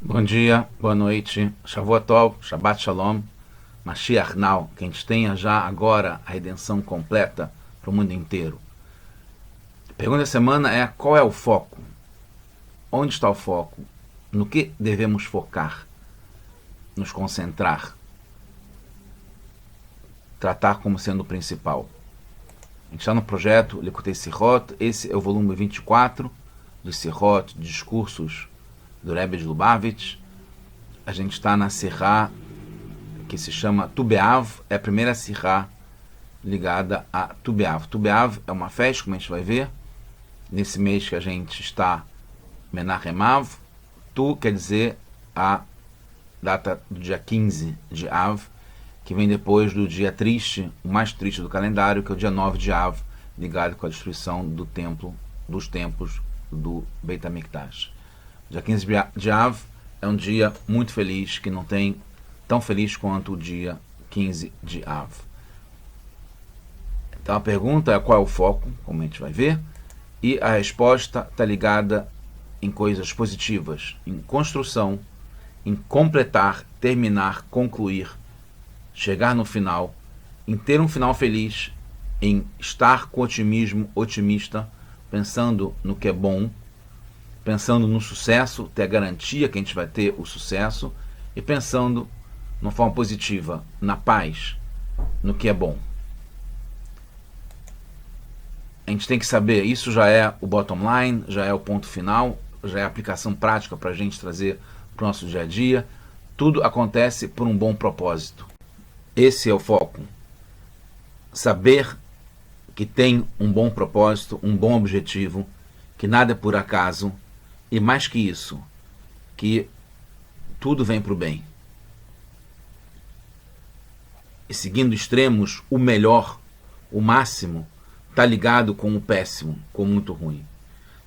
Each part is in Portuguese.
Bom dia, boa noite, Shavuot Tov, Shabbat Shalom, Mashiach Now, que a gente tenha já agora a redenção completa para o mundo inteiro. A pergunta da semana é: qual é o foco? Onde está o foco? No que devemos focar? Nos concentrar? Tratar como sendo o principal? A gente está no projeto Likutei Sihot, esse é o volume 24 dos Sihot, discursos do Rebbe de Lubavitch. A gente está na Sihá que se chama Tu B'Av, é a primeira Sihá ligada a Tu B'Av. Tu B'Av é uma festa, como a gente vai ver, nesse mês que a gente está Menachem Av. Tu quer dizer a data do dia 15 de Av, que vem depois do dia triste, o mais triste do calendário, que é o dia 9 de Av, ligado com a destruição do templo, dos templos do Beit HaMikdash. Dia 15 de Av é um dia muito feliz, que não tem tão feliz quanto o dia 15 de Av. Então a pergunta é: qual é o foco, como a gente vai ver, e a resposta está ligada em coisas positivas, em construção, em completar, terminar, concluir, chegar no final, em ter um final feliz, em estar com otimismo, otimista, pensando no que é bom, pensando no sucesso, ter a garantia que a gente vai ter o sucesso, e pensando de uma forma positiva, na paz, no que é bom. A gente tem que saber, isso já é o bottom line, já é o ponto final, já é a aplicação prática para a gente trazer para o nosso dia a dia. Tudo acontece por um bom propósito. Esse é o foco. Saber que tem um bom propósito, um bom objetivo, que nada é por acaso, e mais que isso, que tudo vem para o bem. E seguindo extremos, o melhor, o máximo, está ligado com o péssimo, com o muito ruim.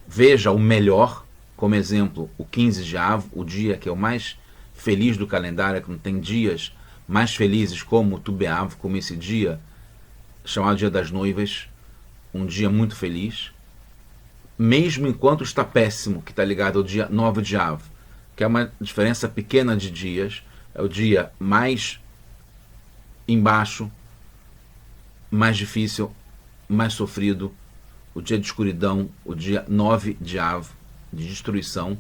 Veja o melhor, como exemplo, o 15 de Av, o dia que é o mais feliz do calendário, que não tem dias mais felizes como o Tu B'Av, como esse dia chamado Dia das Noivas, um dia muito feliz, mesmo enquanto está péssimo, que está ligado ao dia 9 de Av, que é uma diferença pequena de dias, é o dia mais embaixo, mais difícil, mais sofrido, o dia de escuridão, o dia 9 de Av, de destruição.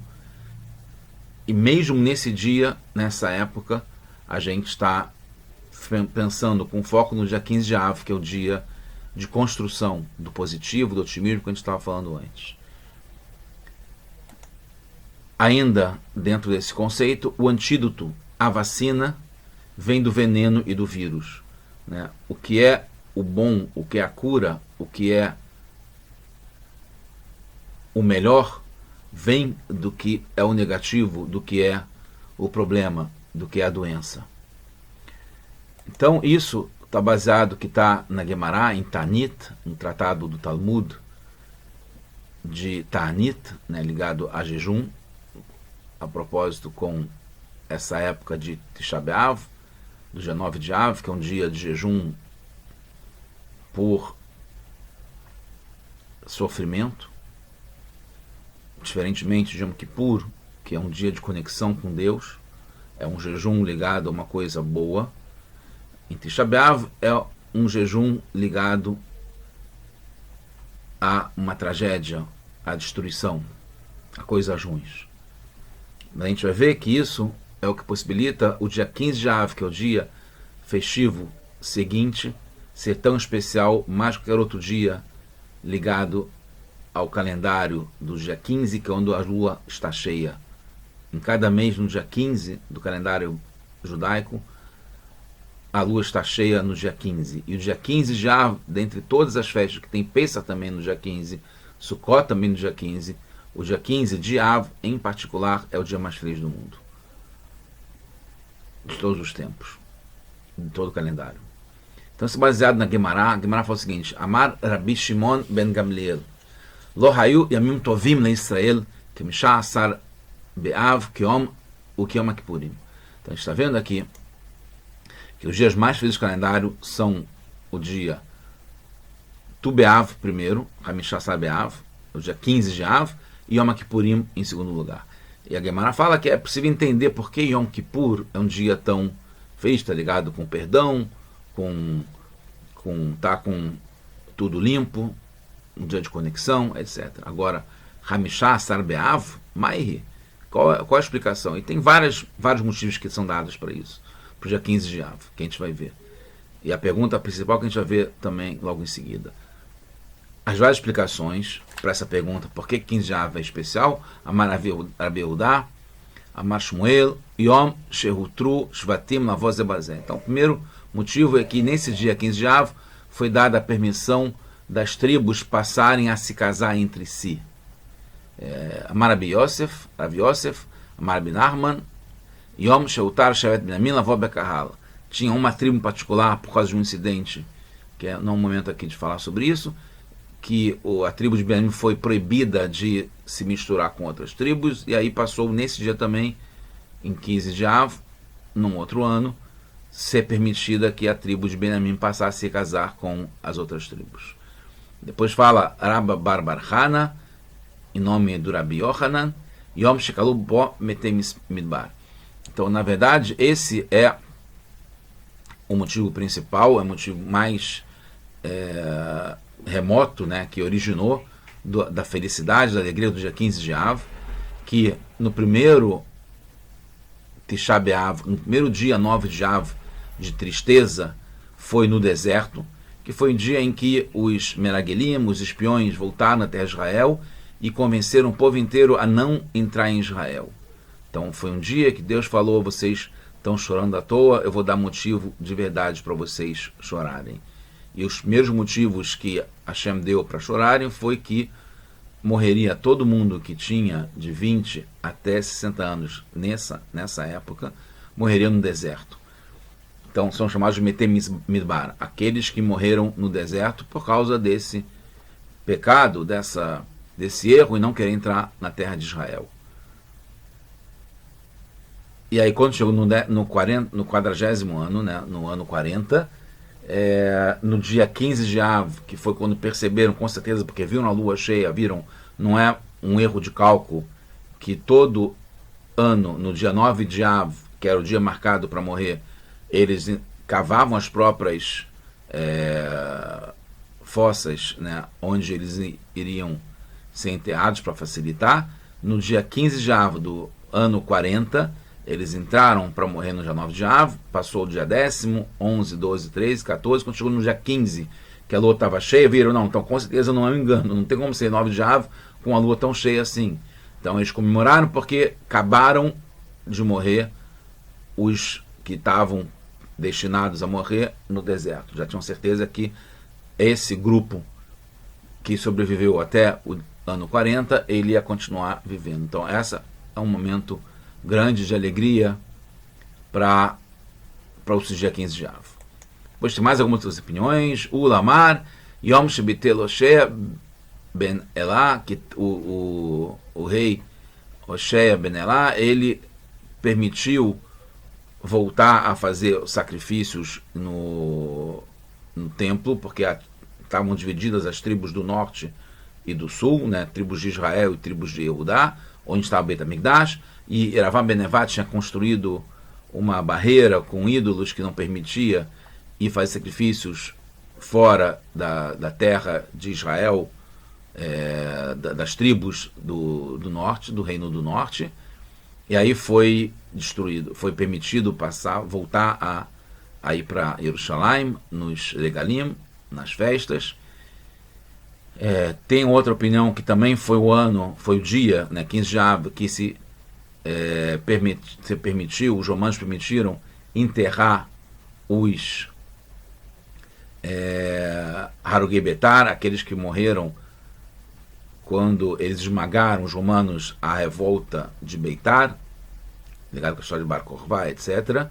E mesmo nesse dia, nessa época, a gente está pensando com foco no dia 15 de Av, que é o dia de construção do positivo, do otimismo que a gente estava falando antes. Ainda dentro desse conceito, o antídoto, a vacina, vem do veneno e do vírus, né? O que é o bom, o que é a cura, o que é o melhor, vem do que é o negativo, do que é o problema, do que é a doença. Então isso está baseado, que está na Gemara, em Ta'anit, um tratado do Talmud de Ta'anit, né, ligado a jejum, a propósito com essa época de Tisha B'Av, do dia 9 de Av, que é um dia de jejum por sofrimento, diferentemente de Yom Kippur, que é um dia de conexão com Deus, é um jejum ligado a uma coisa boa. Em Tisha B'Av é um jejum ligado a uma tragédia, a destruição, a coisas ruins. Mas a gente vai ver que isso é o que possibilita o dia 15 de Av, que é o dia festivo seguinte, ser tão especial, mais que qualquer outro dia ligado ao calendário do dia 15, que é quando a lua está cheia. Em cada mês, no dia 15 do calendário judaico, a lua está cheia no dia 15. E o dia 15 já, dentre todas as festas que tem, Pesach também no dia 15, Sukkot também no dia 15, o dia 15 de Av, em particular, é o dia mais feliz do mundo. De todos os tempos. De todo o calendário. Então, isso é baseado na Gemara. A Gemara fala o seguinte: Amar Rabbi Shimon ben Gamliel, Lo hayu yamim tovim le Israel, que Misha Asar Be'av, Kiom, o Kiom Kippurim. Então, a gente está vendo aqui que os dias mais felizes do calendário são o dia Tu B'Av primeiro, Hamisha Asar Be'av, o dia 15 de Av, e Yom Kippurim em segundo lugar. E a Gemara fala que é possível entender por que Yom Kippur é um dia tão feliz, tá ligado? Com perdão, com tudo limpo, um dia de conexão, etc. Agora, Hamishá Asar Be'av, Maihi, qual a explicação? E tem vários motivos que são dados para isso, para o dia 15 de Av, que a gente vai ver. E a pergunta principal que a gente vai ver também logo em seguida. As várias explicações para essa pergunta, por que 15 de Av é especial, Amar Rabi Yehudá, Amar Shmuel, Yom Shehutru Shvatim Lavoz Zebazé. Então, o primeiro motivo é que nesse dia 15 de Av foi dada a permissão das tribos passarem a se casar entre si. Amar Rabi Yosef, Amar Rabi Nachman, Yom Shehutar Shevet Benyamin Lavó Bekahal. Tinha uma tribo em particular, por causa de um incidente, que não é um momento aqui de falar sobre isso, que a tribo de Benjamin foi proibida de se misturar com outras tribos, e aí passou nesse dia também, em 15 de Av, num outro ano, ser permitida que a tribo de Benjamin passasse a se casar com as outras tribos. Depois fala Rabba Bar Bar Hana, em nome do Rabi Yohanan, Yom Shekalu Bo Metem Midbar. Então, na verdade, esse é o motivo principal, é o motivo mais remoto, né, que originou da felicidade, da alegria do dia 15 de Av, que no primeiro Tisha B'Av, no primeiro dia 9 de Av, de tristeza, foi no deserto, que foi o dia em que os Meragelim, os espiões, voltaram até Israel e convenceram o povo inteiro a não entrar em Israel. Então foi um dia que Deus falou: vocês estão chorando à toa, eu vou dar motivo de verdade para vocês chorarem. E os primeiros motivos que Hashem deu para chorarem foi que morreria todo mundo que tinha de 20 até 60 anos nessa época, morreria no deserto. Então são chamados de Metem Midbar, aqueles que morreram no deserto por causa desse pecado, desse erro e não querer entrar na terra de Israel. E aí quando chegou no 40º ano, né, no ano 40, no dia 15 de Av, que foi quando perceberam, com certeza, porque viram a lua cheia, não é um erro de cálculo, que todo ano, no dia 9 de Av, que era o dia marcado para morrer, eles cavavam as próprias fossas, né, onde eles iriam ser enterrados para facilitar. No dia 15 de Av do ano 40, eles entraram para morrer no dia 9 de Av, passou o dia 10º, 11, 12, 13, 14, quando chegou no dia 15, que a lua estava cheia, viram, não, então com certeza não é um engano, não tem como ser 9 de Av com a lua tão cheia assim. Então eles comemoraram porque acabaram de morrer os que estavam destinados a morrer no deserto. Já tinham certeza que esse grupo que sobreviveu até o ano 40, ele ia continuar vivendo. Então essa é um momento grande de alegria para o dia 15 de Av. Depois tem mais algumas outras opiniões. O Lamar, Yom Shebitel Hoshea Ben Elá, que o rei Hoshea Ben Elá, ele permitiu voltar a fazer sacrifícios no templo, porque estavam divididas as tribos do norte e do sul, né, tribos de Israel e tribos de Yehudá, onde estava Beit HaMikdash, e Yeravam Ben Nevat tinha construído uma barreira com ídolos que não permitia ir fazer sacrifícios fora da terra de Israel, das tribos do norte, do reino do norte, e aí foi destruído, foi permitido voltar a ir para Jerusalém, nos regalim, nas festas. Tem outra opinião que também foi o dia, né, 15 de Av, que se permitiu, os romanos permitiram enterrar os Harugei Betar, aqueles que morreram quando eles esmagaram os romanos a revolta de Beitar, ligado com a história de Bar Kokhba, etc.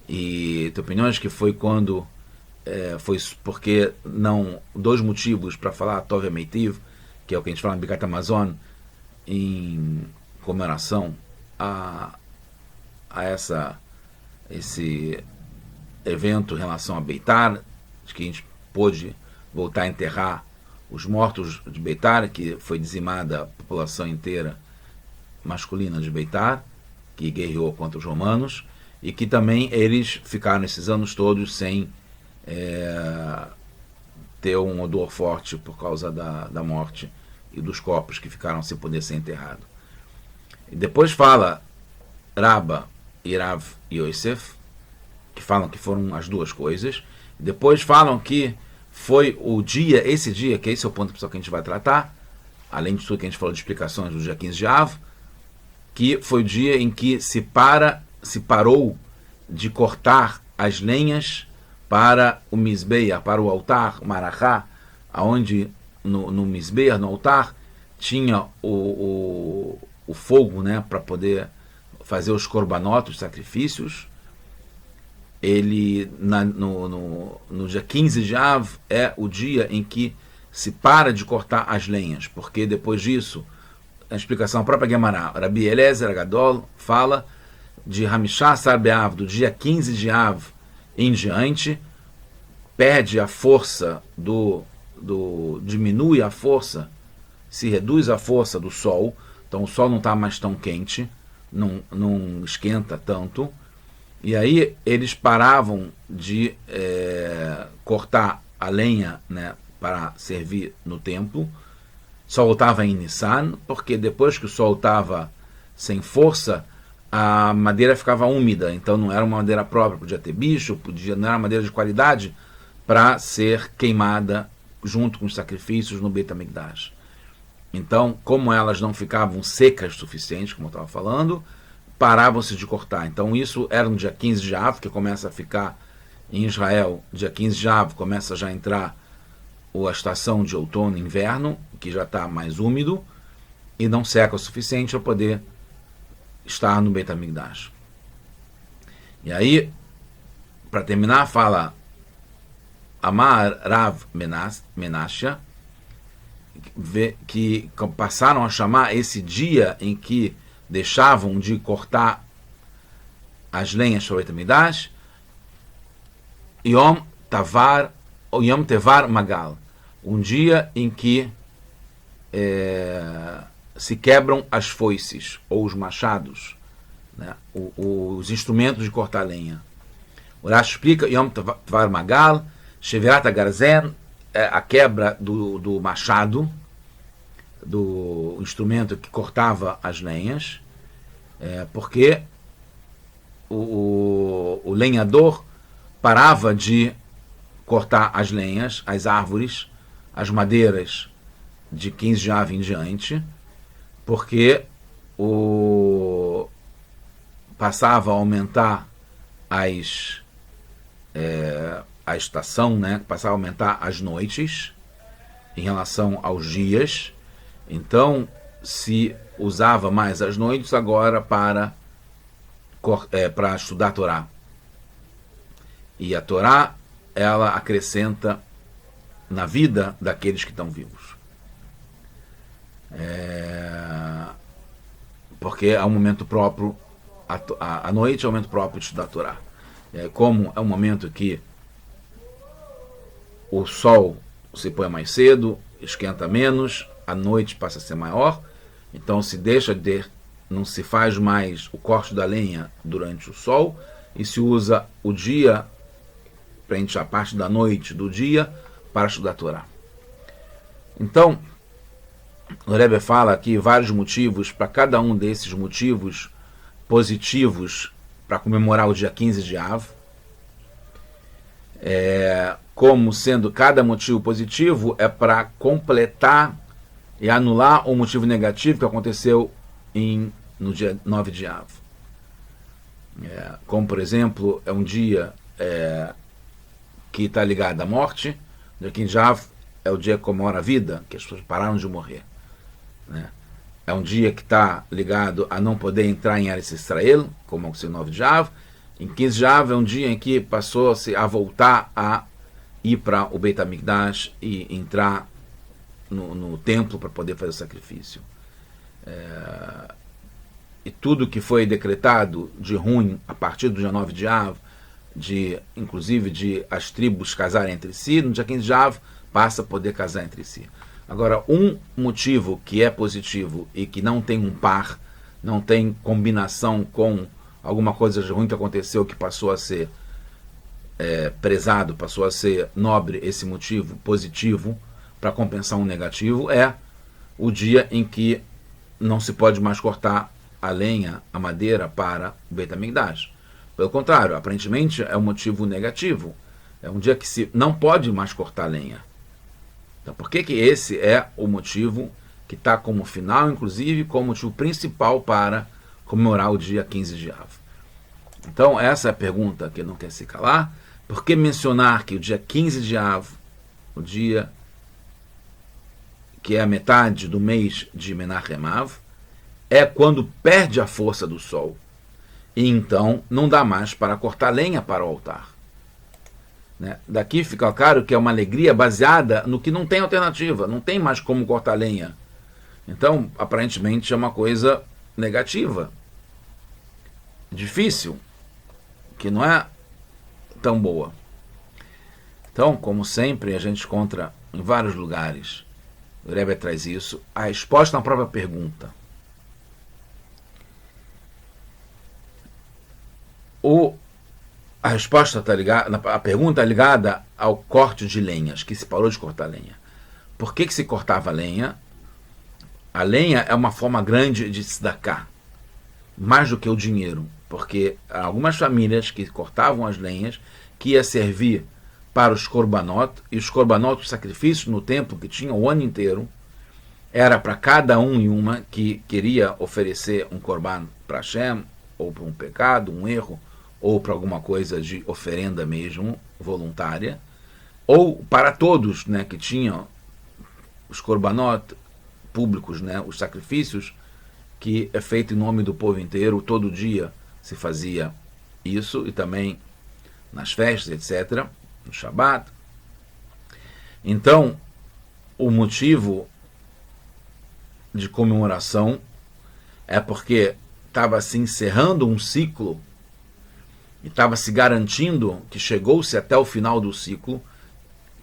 E tem opiniões que foi quando foi porque dois motivos para falar Tov Meitiv, que é o que a gente fala no Birkat Hamazon, em comemoração a esse evento em relação a Beitar, de que a gente pôde voltar a enterrar os mortos de Beitar, que foi dizimada a população inteira masculina de Beitar, que guerreou contra os romanos, e que também eles ficaram esses anos todos sem ter um odor forte por causa da morte e dos corpos que ficaram sem poder ser enterrados. E depois fala Rabba e Rav Yosef, que falam que foram as duas coisas. Depois falam que foi o dia, esse dia, que esse é o ponto principal que a gente vai tratar, além de tudo que a gente falou de explicações do dia 15 de Av, que foi o dia em que se parou de cortar as lenhas para o Mizbeah, para o altar, o Marachá, onde no Mizbeah, no altar, tinha o fogo, né, para poder fazer os corbanotos, os sacrifícios. Ele, no dia 15 de Av, é o dia em que se para de cortar as lenhas, porque depois disso, a explicação própria Guemará, Rabi Eliezer Agadol fala de Hamishá Asar Be'av, do dia 15 de Av em diante, perde a força diminui a força, se reduz a força do sol, então o sol não está mais tão quente, não esquenta tanto, e aí eles paravam de cortar a lenha, né, para servir no templo. Só voltava em Nissan, porque depois que o sol estava sem força, a madeira ficava úmida, então não era uma madeira própria, podia ter bicho, não era uma madeira de qualidade para ser queimada junto com os sacrifícios no Beit HaMikdash. Então, como elas não ficavam secas o suficiente, como eu estava falando, paravam-se de cortar. Então isso era no dia 15 de Av, que começa a ficar em Israel, dia 15 de Av, começa já a entrar a estação de outono e inverno, que já está mais úmido, e não seca o suficiente para poder estar no Beit HaMikdash. E aí, para terminar, fala Amar Rav Menashe, que passaram a chamar esse dia em que deixavam de cortar as lenhas para o Beit HaMikdash, Yom Tevar Magal, um dia em que se quebram as foices ou os machados, né, os instrumentos de cortar lenha. O Rashi explica Yom Tevar Magal, Shevirat Garzen, a quebra do machado, do instrumento que cortava as lenhas, porque o lenhador parava de cortar as lenhas, as árvores, as madeiras de 15 de Av em diante, porque passava a aumentar a estação, né? Passava a aumentar as noites em relação aos dias. Então se usava mais as noites agora para estudar a Torá. E a Torá, ela acrescenta na vida daqueles que estão vivos. Porque é um momento próprio, a noite é um momento próprio de estudar a Torá. Como é um momento que o sol se põe mais cedo, esquenta menos, a noite passa a ser maior, então não se faz mais o corte da lenha durante o sol, e se usa o dia, prende a parte da noite do dia, para estudar a Torá. Então, o Rebbe fala aqui vários motivos, para cada um desses motivos positivos, para comemorar o dia 15 de Av, como sendo cada motivo positivo é para completar e anular o motivo negativo que aconteceu no dia 9 de Av. Como, por exemplo, é um dia que está ligado à morte. O dia 15 de Av é o dia que comemora a vida, que as pessoas pararam de morrer, né? É um dia que está ligado a não poder entrar em Eretz Israel, como aconteceu no 9 de Av. Em 15 de Av é um dia em que passou-se a voltar a ir para o Beit HaMikdash e entrar no templo para poder fazer o sacrifício. E tudo que foi decretado de ruim a partir do dia 9 de Av, inclusive de as tribos casarem entre si, no dia 15 de Av passa a poder casar entre si. Agora, um motivo que é positivo e que não tem um par não tem combinação com alguma coisa ruim que aconteceu que passou a ser prezado, passou a ser nobre esse motivo positivo para compensar um negativo, é o dia em que não se pode mais cortar a lenha, a madeira para o Beit HaMikdash. Pelo contrário, aparentemente é um motivo negativo. É um dia que se não pode mais cortar lenha. Então, por que esse é o motivo que está como final, inclusive, como motivo principal para comemorar o dia 15 de Av? Então, essa é a pergunta que não quer se calar. Por que mencionar que o dia 15 de Av, o dia que é a metade do mês de Menachem Av, é quando perde a força do sol. E então não dá mais para cortar lenha para o altar. Né? Daqui fica claro que é uma alegria baseada no que não tem alternativa, não tem mais como cortar lenha. Então, aparentemente, é uma coisa negativa, difícil, que não é tão boa. Então, como sempre, a gente encontra em vários lugares, o Rebbe traz isso, a resposta na própria pergunta. A resposta está ligada, a pergunta é ligada ao corte de lenhas, que se parou de cortar lenha. Por que se cortava lenha? A lenha é uma forma grande de tzedakah, mais do que o dinheiro, porque há algumas famílias que cortavam as lenhas que ia servir para os korbanot, e os korbanot, os sacrifícios no templo que tinham o ano inteiro, era para cada um e uma que queria oferecer um korban para Hashem, ou para um pecado, um erro, ou para alguma coisa de oferenda mesmo, voluntária, ou para todos, né, que tinham os korbanot públicos, né, os sacrifícios, que é feito em nome do povo inteiro, todo dia se fazia isso, e também nas festas, etc., no Shabat. Então, o motivo de comemoração é porque estava se encerrando um ciclo e estava se garantindo que chegou-se até o final do ciclo,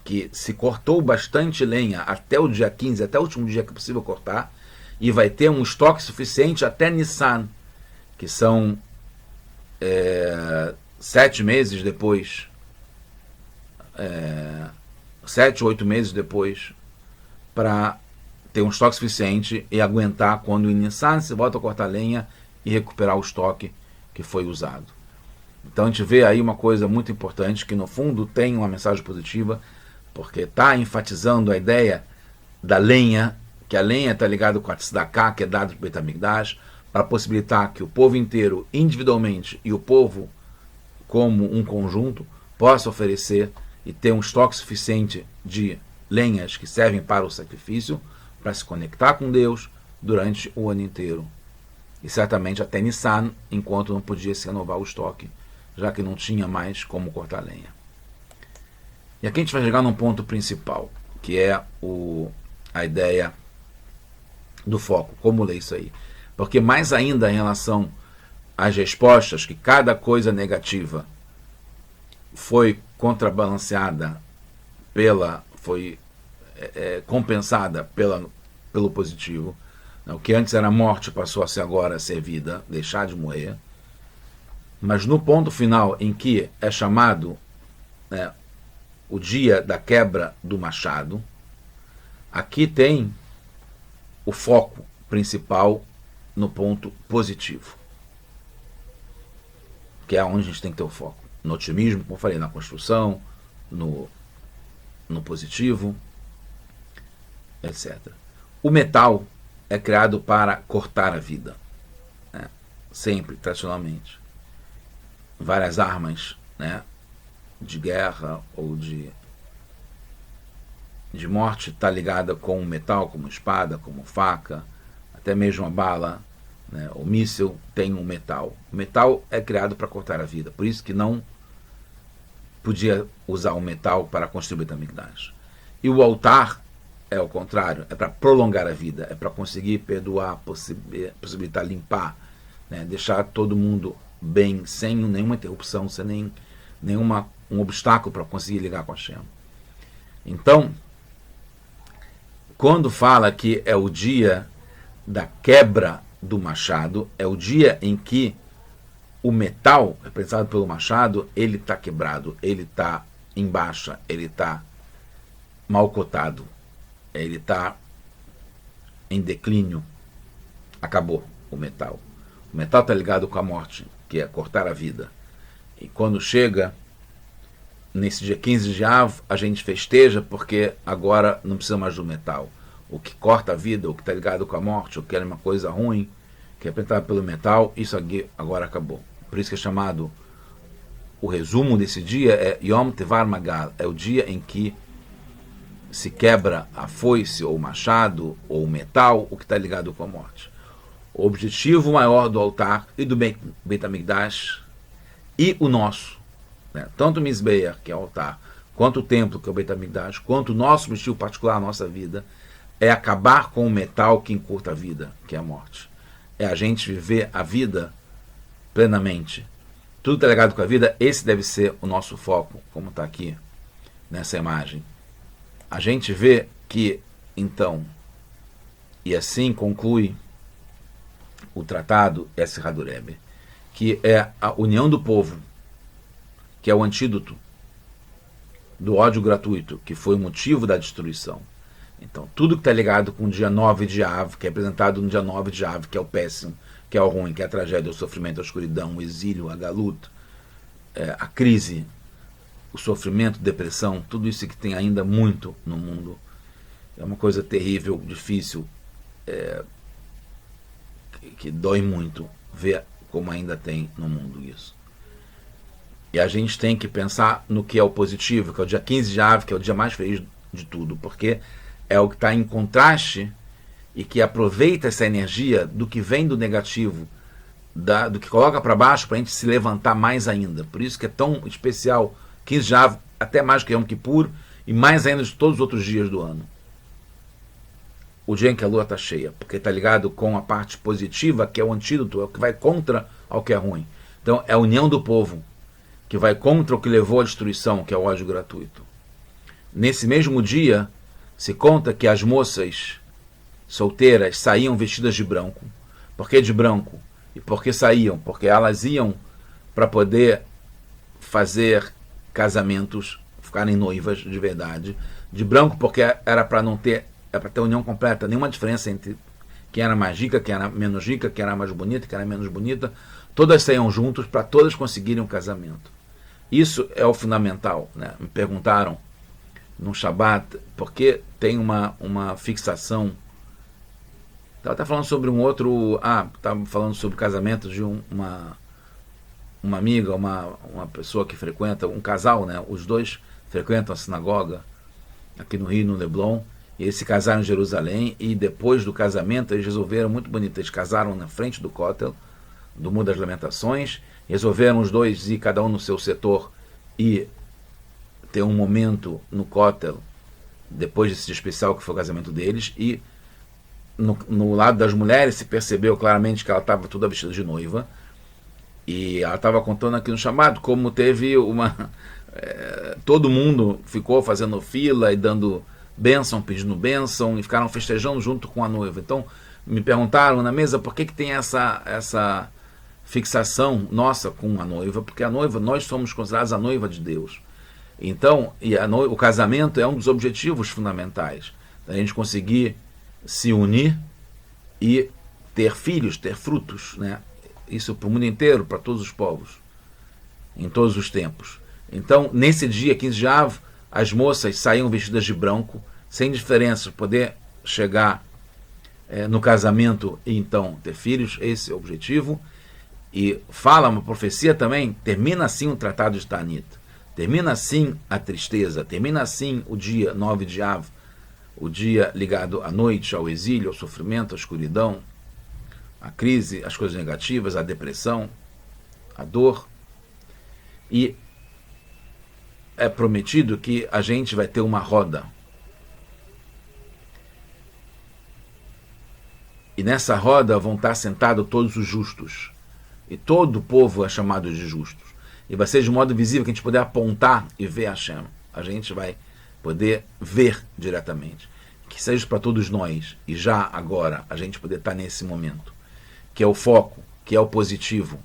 que se cortou bastante lenha até o dia 15, até o último dia que é possível cortar, e vai ter um estoque suficiente até Nissan, que são 7 meses depois, 7 ou 8 meses depois, para ter um estoque suficiente e aguentar quando em Nissan se volta a cortar lenha e recuperar o estoque que foi usado. Então a gente vê aí uma coisa muito importante, que no fundo tem uma mensagem positiva, porque está enfatizando a ideia da lenha, que a lenha está ligada com a tzedakah, que é dado para o Beit HaMikdash, para possibilitar que o povo inteiro, individualmente, e o povo como um conjunto, possa oferecer e ter um estoque suficiente de lenhas que servem para o sacrifício, para se conectar com Deus durante o ano inteiro. E certamente até Nissan, enquanto não podia se renovar o estoque, já que não tinha mais como cortar lenha. E aqui a gente vai chegar num ponto principal, que é a ideia do foco, como ler isso aí. Porque mais ainda em relação às respostas, que cada coisa negativa foi contrabalanceada foi compensada pelo positivo. O que antes era morte passou a ser agora a ser vida, deixar de morrer. Mas no ponto final em que é chamado o dia da quebra do machado, aqui tem o foco principal no ponto positivo, que é onde a gente tem que ter o foco. No otimismo, como eu falei, na construção, no positivo, etc. O metal é criado para cortar a vida, né? Sempre, tradicionalmente. Várias armas, né, de guerra ou de morte está ligada com o metal, como espada, como faca, até mesmo a bala, né, o míssil tem um metal. O metal é criado para cortar a vida, por isso que não podia usar o metal para construir o Beit HaMikdash. E o altar é o contrário, é para prolongar a vida, é para conseguir perdoar, possibilitar limpar, né, deixar todo mundo bem, sem nenhuma interrupção, sem um obstáculo para conseguir ligar com a Hashem. Então, quando fala que é o dia da quebra do machado é o dia em que o metal, representado pelo machado, ele está quebrado, ele está em baixa, ele está mal cotado, ele está em declínio. Acabou o metal. O metal está ligado com a morte, que é cortar a vida. E quando chega nesse dia 15 de Av, a gente festeja porque agora não precisa mais do metal. O que corta a vida, o que está ligado com a morte, o que era uma coisa ruim, que é representado pelo metal, isso aqui agora acabou. Por isso que é chamado, o resumo desse dia é Yom Tevar Magal, é o dia em que se quebra a foice, ou o machado, ou o metal, o que está ligado com a morte. O objetivo maior do altar e do Beit HaMikdash e o nosso, né? Tanto o Mizbeach, que é o altar, quanto o templo, que é o Beit HaMikdash, quanto o nosso objetivo particular, a nossa vida, é acabar com o metal que encurta a vida, que é a morte. É a gente viver a vida plenamente. Tudo está ligado com a vida, esse deve ser o nosso foco, como está aqui nessa imagem. A gente vê que, então, e assim conclui o tratado Esrado Rebbe, que é a união do povo, que é o antídoto do ódio gratuito, que foi o motivo da destruição. Então, tudo que está ligado com o dia 9 de Av, que é apresentado no dia 9 de Av, que é o péssimo, que é o ruim, que é a tragédia, o sofrimento, a escuridão, o exílio, a galut, a crise, o sofrimento, depressão, tudo isso que tem ainda muito no mundo. É uma coisa terrível, difícil, que dói muito ver como ainda tem no mundo isso. E a gente tem que pensar no que é o positivo, que é o dia 15 de Av, que é o dia mais feliz de tudo, porque é o que está em contraste e que aproveita essa energia do que vem do negativo, do que coloca para baixo, para a gente se levantar mais ainda. Por isso que é tão especial 15 de Av, até mais que Yom Kippur, e mais ainda de todos os outros dias do ano. O dia em que a lua está cheia, porque está ligado com a parte positiva, que é o antídoto, é o que vai contra ao que é ruim. Então é a união do povo, que vai contra o que levou à destruição, que é o ódio gratuito. Nesse mesmo dia, se conta que as moças solteiras saíam vestidas de branco. Por que de branco? E por que saíam? Porque elas iam para poder fazer casamentos, ficarem noivas de verdade, de branco, porque era para não ter, para ter união completa, nenhuma diferença entre quem era mais rica, quem era menos rica, quem era mais bonita, quem era menos bonita. Todas saíam juntos para todas conseguirem um casamento. Isso é o fundamental, né? Me perguntaram no Shabat porque tem uma fixação. Estava falando sobre um outro. Estava falando sobre o casamento de uma amiga, uma pessoa que frequenta, um casal, né? Os dois frequentam a sinagoga aqui no Rio, no Leblon, e eles se casaram em Jerusalém, e depois do casamento eles resolveram, muito bonito, eles casaram na frente do Kotel, do Muro das Lamentações, resolveram os dois ir cada um no seu setor e ter um momento no Kotel, depois desse dia especial que foi o casamento deles, e no lado das mulheres se percebeu claramente que ela estava toda vestida de noiva, e ela estava contando aqui no chamado como teve todo mundo ficou fazendo fila e dando bênção, pedindo bênção, e ficaram festejando junto com a noiva. Então me perguntaram na mesa por que tem essa fixação nossa com a noiva, porque a noiva, nós somos considerados a noiva de Deus. Então, o casamento é um dos objetivos fundamentais, da gente conseguir se unir e ter filhos, ter frutos, né? Isso para o mundo inteiro, para todos os povos, em todos os tempos. Então, nesse dia 15 de Av, as moças saíam vestidas de branco, sem diferença, poder chegar no casamento e então ter filhos, esse é o objetivo. E fala uma profecia também, termina assim o tratado de Tanit, termina assim a tristeza, termina assim o dia 9 de Av, o dia ligado à noite, ao exílio, ao sofrimento, à escuridão, à crise, às coisas negativas, à depressão, à dor. E é prometido que a gente vai ter uma roda. E nessa roda vão estar sentados todos os justos. E todo o povo é chamado de justos. E vai ser de modo visível que a gente poder apontar e ver Hashem. A gente vai poder ver diretamente. Que seja para todos nós, e já agora, a gente poder estar nesse momento. que é o foco, que é o positivo,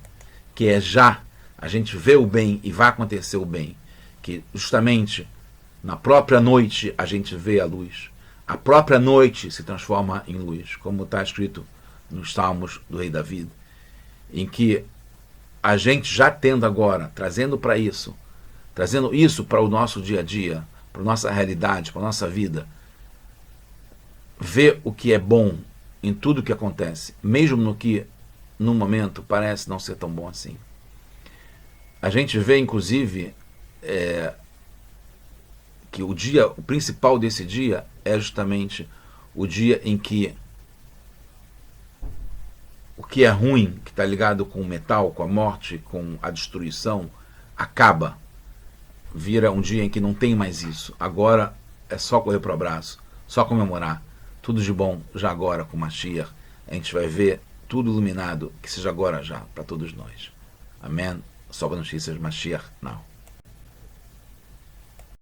que é já, a gente vê o bem e vai acontecer o bem, que justamente na própria noite a gente vê a luz, a própria noite se transforma em luz, como está escrito nos Salmos do Rei Davi, em que a gente já tendo agora, trazendo isso para o nosso dia a dia, para a nossa realidade, para a nossa vida, vê o que é bom em tudo que acontece, mesmo no que no momento parece não ser tão bom assim. A gente vê inclusive que o principal desse dia é justamente o dia em que o que é ruim, que está ligado com o metal, com a morte, com a destruição, acaba. Vira um dia em que não tem mais isso. Agora é só correr para o abraço, só comemorar. Tudo de bom já agora com Mashiach. A gente vai ver tudo iluminado, que seja agora já para todos nós. Amém. Só para notícias Mashiach now.